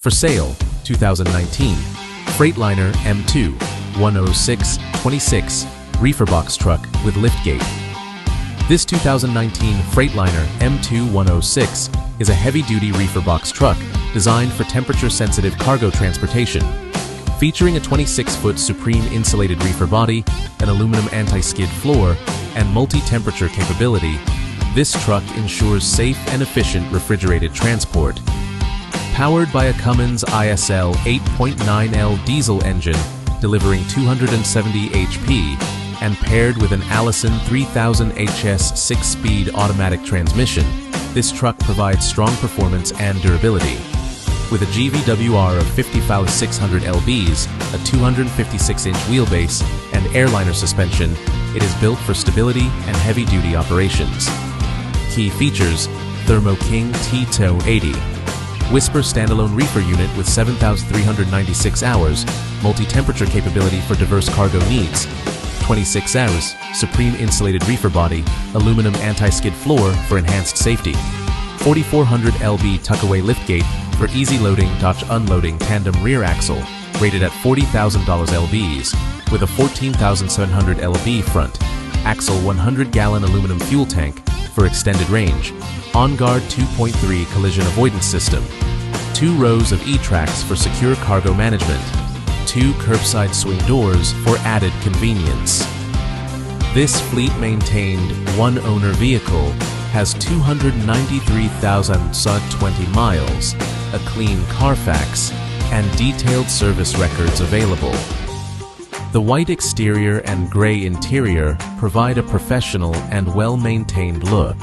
For sale, 2019 Freightliner M2 106-26 Reefer box truck with liftgate. This 2019 Freightliner M2 106 is a heavy-duty reefer box truck designed for temperature-sensitive cargo transportation. Featuring a 26-foot Supreme insulated reefer body, an aluminum anti-skid floor, and multi-temperature capability, this truck ensures safe and efficient refrigerated transport. Powered by a Cummins ISL 8.9L diesel engine delivering 270 HP and paired with an Allison 3000 HS 6-speed automatic transmission, this truck provides strong performance and durability. With a GVWR of 55,600 lbs, a 256-inch wheelbase, and airliner suspension, it is built for stability and heavy-duty operations. Key features: Thermo King T1080 Whisper standalone reefer unit with 7,396 hours, multi-temperature capability for diverse cargo needs, 26 hours, Supreme insulated reefer body, aluminum anti-skid floor for enhanced safety, 4,400 lb tuckaway liftgate for easy loading / unloading tandem rear axle, rated at $40,000 lbs, with a 14,700 lb front, axle 100-gallon aluminum fuel tank for extended range, on-guard 2.3 collision avoidance system, 2 rows of E-tracks for secure cargo management, 2 curbside swing doors for added convenience. This fleet-maintained, one-owner vehicle has 293,020 miles, a clean Carfax, and detailed service records available. The white exterior and gray interior provide a professional and well-maintained look.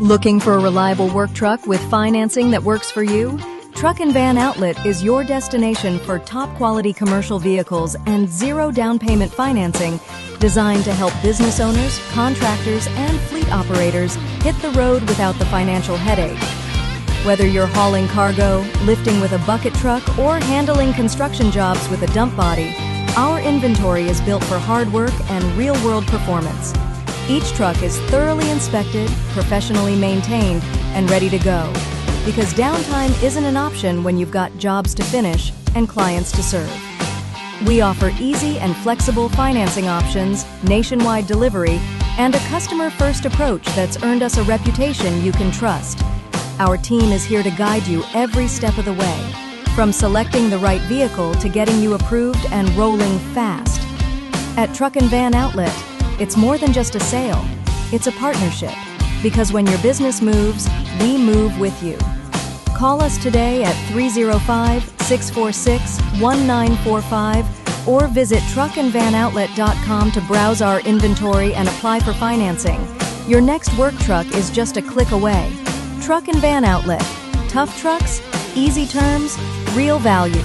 Looking for a reliable work truck with financing that works for you? Truck and Van Outlet is your destination for top-quality commercial vehicles and zero down payment financing designed to help business owners, contractors, and fleet operators hit the road without the financial headache. Whether you're hauling cargo, lifting with a bucket truck, or handling construction jobs with a dump body, our inventory is built for hard work and real-world performance. Each truck is thoroughly inspected, professionally maintained, and ready to go. Because downtime isn't an option when you've got jobs to finish and clients to serve. We offer easy and flexible financing options, nationwide delivery, and a customer-first approach that's earned us a reputation you can trust. Our team is here to guide you every step of the way, from selecting the right vehicle to getting you approved and rolling fast. At Truck and Van Outlet, it's more than just a sale, it's a partnership. Because when your business moves, we move with you. Call us today at 305-646-1945 or visit truckandvanoutlet.com to browse our inventory and apply for financing. Your next work truck is just a click away. Truck and Van Outlet. Tough trucks, easy terms, real value.